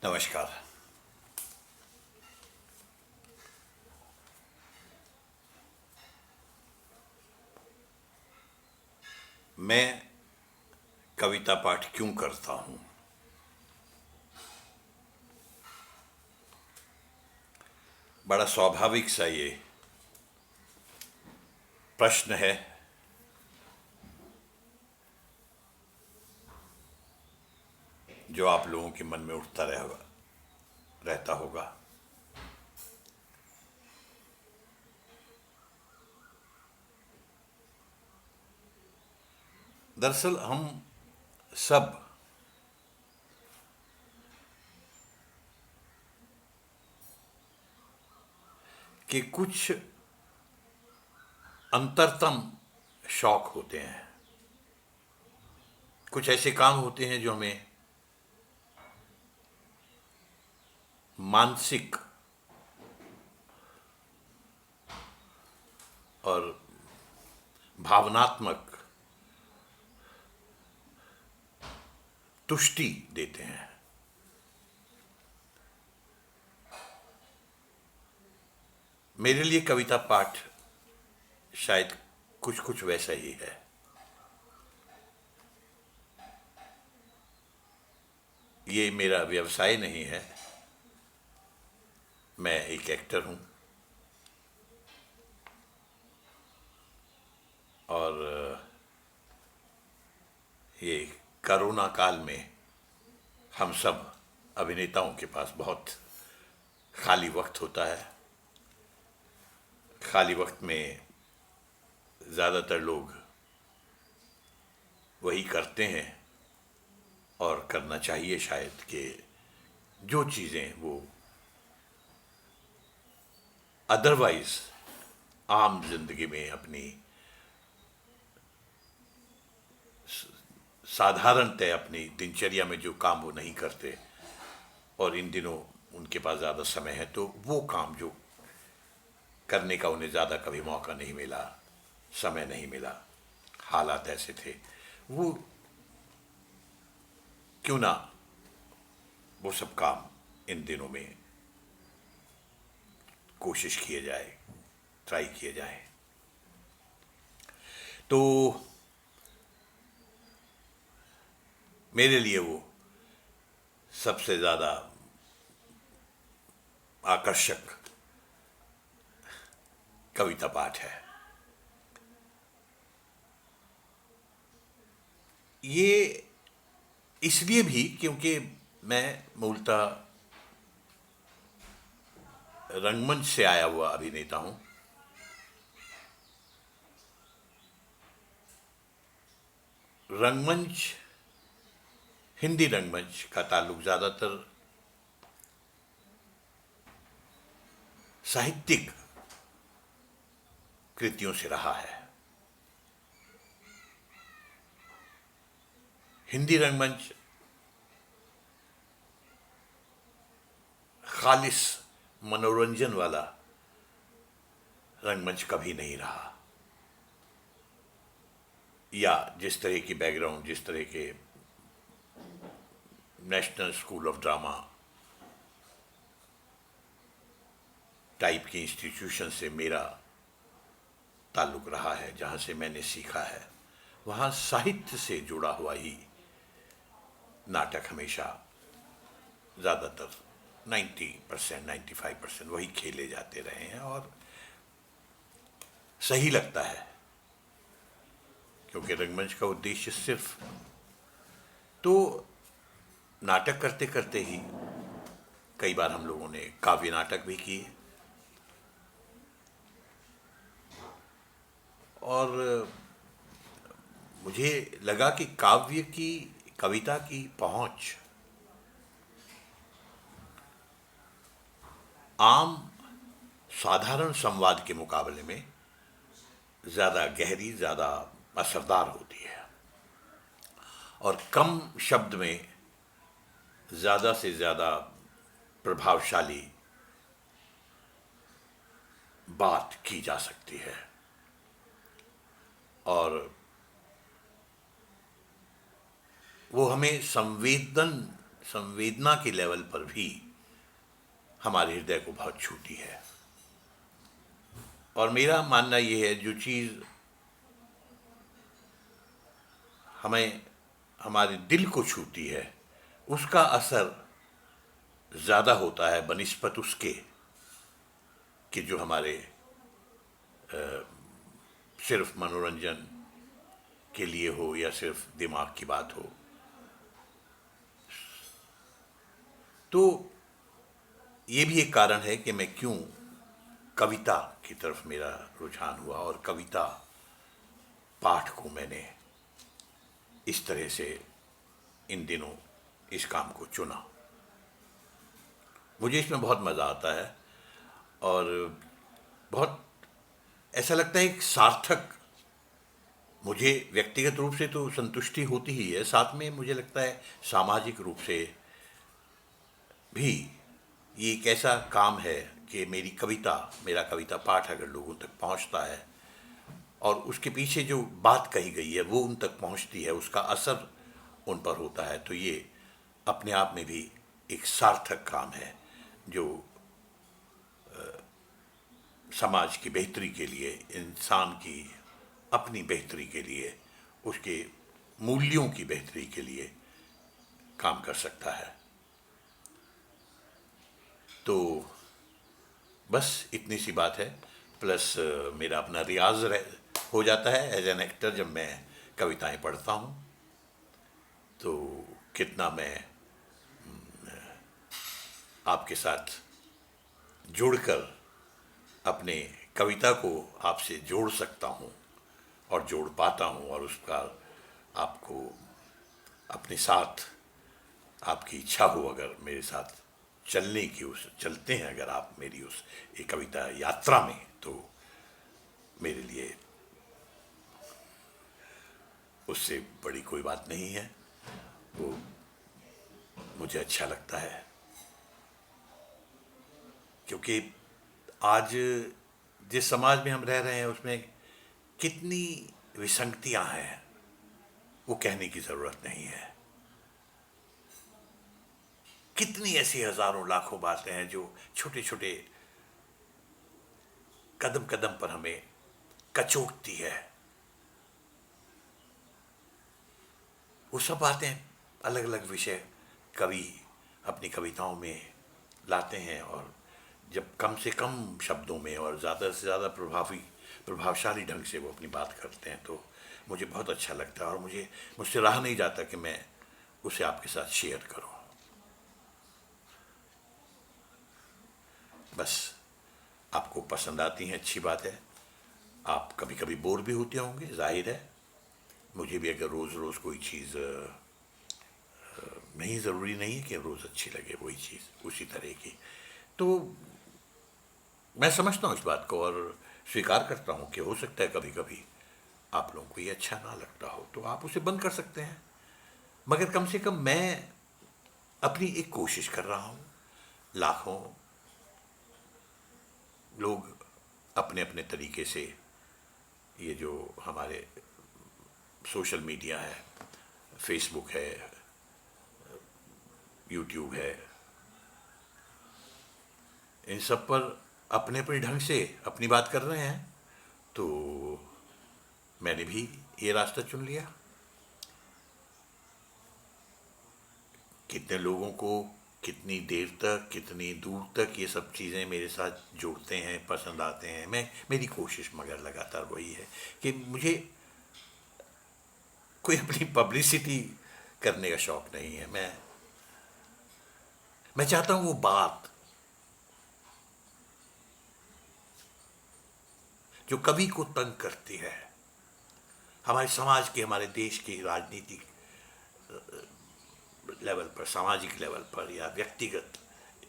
नमस्कार। मैं कविता पाठ क्यों करता हूँ? बड़ा स्वाभाविक सा ये प्रश्न है। जो आप लोगों के मन में उठता रहता होगा। दरअसल हम सब के कुछ अंतरतम शौक होते हैं। कुछ ऐसे काम होते हैं जो हमें मानसिक और भावनात्मक तुष्टि देते हैं। मेरे लिए कविता पाठ शायद कुछ कुछ वैसा ही है। ये मेरा व्यवसाय नहीं है। मैं एक एक्टर हूँ और ये कोरोना काल में हम सब अभिनेताओं के पास बहुत खाली वक्त होता है। खाली वक्त में ज़्यादातर लोग वही करते हैं और करना चाहिए शायद कि जो चीज़ें वो अदरवाइज आम जिंदगी में अपनी साधारणतः अपनी दिनचर्या में जो काम वो नहीं करते और इन दिनों उनके पास ज़्यादा समय है तो वो काम जो करने का उन्हें ज़्यादा कभी मौका नहीं मिला, समय नहीं मिला, हालात ऐसे थे, वो क्यों ना वो सब काम इन दिनों में कोशिश किए जाए, ट्राई किए जाए। तो मेरे लिए वो सबसे ज़्यादा आकर्षक कविता पाठ है। ये इसलिए भी क्योंकि मैं मूलतः रंगमंच से आया हुआ अभिनेता हूं। रंगमंच, हिंदी रंगमंच का ताल्लुक ज़्यादातर साहित्यिक कृतियों से रहा है। हिंदी रंगमंच खालिस मनोरंजन वाला रंगमंच कभी नहीं रहा। या जिस तरह की बैकग्राउंड, जिस तरह के national school of drama type की इंस्टीट्यूशन से मेरा ताल्लुक रहा है, जहाँ से मैंने सीखा है, वहाँ साहित्य से जुड़ा हुआ ही नाटक हमेशा ज़्यादातर 90%, 95% वही खेले जाते रहे हैं और सही लगता है क्योंकि रंगमंच का उद्देश्य सिर्फ तो नाटक करते करते ही कई बार हम लोगों ने काव्य नाटक भी किए और मुझे लगा कि काव्य की, कविता की पहुंच आम साधारण संवाद के मुकाबले में ज़्यादा गहरी, ज़्यादा असरदार होती है और कम शब्द में ज़्यादा से ज़्यादा प्रभावशाली बात की जा सकती है। और वो हमें संवेदना के लेवल पर भी हमारे हृदय को बहुत छूती है। और मेरा मानना ये है, जो चीज़ हमें हमारे दिल को छूती है उसका असर ज़्यादा होता है बनिस्बत उसके कि जो हमारे सिर्फ मनोरंजन के लिए हो या सिर्फ दिमाग की बात हो। तो ये भी एक कारण है कि मैं क्यों कविता की तरफ मेरा रुझान हुआ और कविता पाठ को मैंने इस तरह से इन दिनों इस काम को चुना। मुझे इसमें बहुत मज़ा आता है और बहुत ऐसा लगता है एक सार्थक, मुझे व्यक्तिगत रूप से तो संतुष्टि होती ही है, साथ में मुझे लगता है सामाजिक रूप से भी ये एक ऐसा काम है कि मेरा कविता पाठ अगर लोगों तक पहुंचता है और उसके पीछे जो बात कही गई है वो उन तक पहुंचती है, उसका असर उन पर होता है, तो ये अपने आप में भी एक सार्थक काम है जो समाज की बेहतरी के लिए, इंसान की अपनी बेहतरी के लिए, उसके मूल्यों की बेहतरी के लिए काम कर सकता है। तो बस इतनी सी बात है। प्लस मेरा अपना रियाज हो जाता है एज एन एक्टर जब मैं कविताएं पढ़ता हूँ, तो कितना मैं आपके साथ जुड़कर अपने कविता को आपसे जोड़ सकता हूँ और जोड़ पाता हूँ, और उसका आपको अपने साथ, आपकी इच्छा हो अगर मेरे साथ चलने की, चलते हैं अगर आप मेरी उस एक कविता यात्रा में, तो मेरे लिए उससे बड़ी कोई बात नहीं है। वो मुझे अच्छा लगता है क्योंकि आज जिस समाज में हम रह रहे हैं उसमें कितनी विसंगतियां हैं वो कहने की ज़रूरत नहीं है। कितनी ऐसी हजारों लाखों बातें हैं जो छोटे छोटे कदम कदम पर हमें कचोटती है। वो सब बातें, अलग अलग विषय कवि अपनी कविताओं में लाते हैं, और जब कम से कम शब्दों में और ज़्यादा से ज़्यादा प्रभावशाली ढंग से वो अपनी बात करते हैं, तो मुझे बहुत अच्छा लगता है और मुझसे रहा नहीं जाता कि मैं उसे आपके साथ शेयर करूं। बस आपको पसंद आती हैं, अच्छी बात है। आप कभी कभी बोर भी होते होंगे, जाहिर है। मुझे भी अगर रोज़ रोज़ कोई चीज़ नहीं, ज़रूरी नहीं है कि रोज़ अच्छी लगे वही चीज़ उसी तरह की, तो मैं समझता हूँ इस बात को और स्वीकार करता हूँ कि हो सकता है कभी कभी आप लोगों को ये अच्छा ना लगता हो, तो आप उसे बंद कर सकते हैं। मगर कम से कम मैं अपनी एक कोशिश कर रहा हूँ। लाखों लोग अपने अपने तरीके से ये जो हमारे सोशल मीडिया है, फेसबुक है, यूट्यूब है, इन सब पर अपने अपने ढंग से अपनी बात कर रहे हैं, तो मैंने भी ये रास्ता चुन लिया। कितने लोगों को कितनी देर तक, कितनी दूर तक ये सब चीज़ें मेरे साथ जुड़ते हैं, पसंद आते हैं, मेरी कोशिश मगर लगातार वही है कि मुझे कोई अपनी पब्लिसिटी करने का शौक नहीं है। मैं चाहता हूँ वो बात जो कवि को तंग करती है, हमारे समाज की, हमारे देश की राजनीतिक लेवल पर, सामाजिक लेवल पर या व्यक्तिगत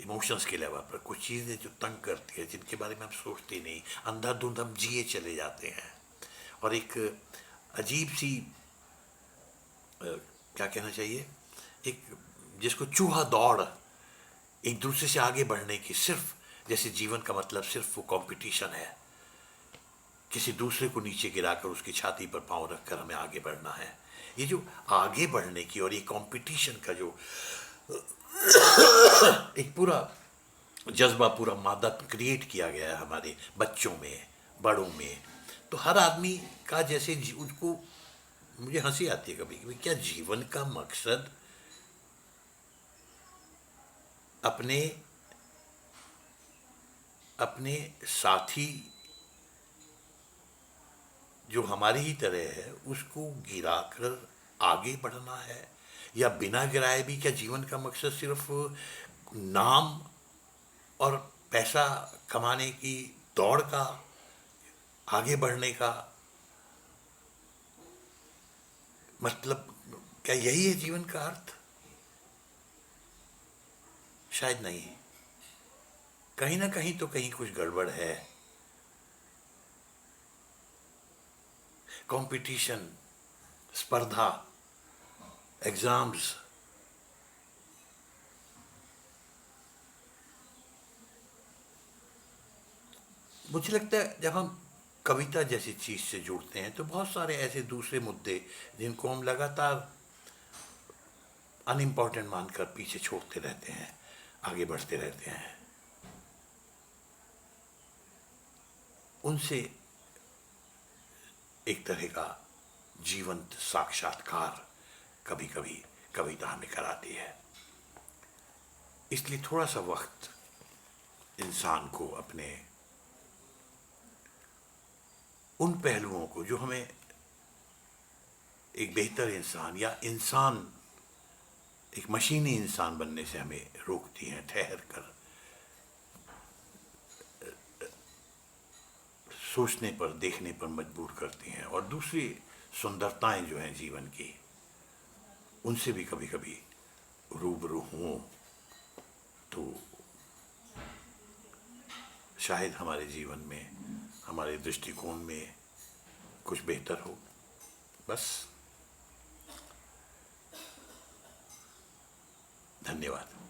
इमोशंस के लेवल पर कुछ चीज़ें जो तंग करती है, जिनके बारे में हम सोचते नहीं, अंधाधुंध हम जिए चले जाते हैं, और एक अजीब सी क्या कहना चाहिए, एक जिसको चूहा दौड़, एक दूसरे से आगे बढ़ने की, सिर्फ जैसे जीवन का मतलब सिर्फ वो कंपटीशन है, किसी दूसरे को नीचे गिराकर उसकी छाती पर पांव रखकर हमें आगे बढ़ना है। ये जो आगे बढ़ने की और ये कंपटीशन का जो एक पूरा जज्बा, पूरा मादा क्रिएट किया गया है हमारे बच्चों में, बड़ों में। तो हर आदमी का जैसे उसको, मुझे हंसी आती है कभी कभी, क्या जीवन का मकसद अपने अपने साथी जो हमारी ही तरह है उसको गिराकर आगे बढ़ना है, या बिना गिराए भी क्या जीवन का मकसद सिर्फ नाम और पैसा कमाने की दौड़ का, आगे बढ़ने का मतलब, क्या यही है जीवन का अर्थ? शायद नहीं। कहीं ना कहीं तो कहीं कुछ गड़बड़ है। कंपटीशन, स्पर्धा, एग्जाम्स, मुझे लगता है जब हम कविता जैसी चीज से जुड़ते हैं तो बहुत सारे ऐसे दूसरे मुद्दे जिनको हम लगातार अनइम्पॉर्टेंट मानकर पीछे छोड़ते रहते हैं, आगे बढ़ते रहते हैं, उनसे एक तरह का जीवंत साक्षात्कार कभी कभी कविता हमें कराती है। इसलिए थोड़ा सा वक्त इंसान को अपने उन पहलुओं को जो हमें एक बेहतर इंसान, या इंसान एक मशीनी इंसान बनने से हमें रोकती हैं, ठहर कर सोचने पर, देखने पर मजबूर करती हैं, और दूसरी सुंदरताएं जो हैं जीवन की, उनसे भी कभी कभी रूबरू हों तो शायद हमारे जीवन में, हमारे दृष्टिकोण में कुछ बेहतर हो। बस, धन्यवाद।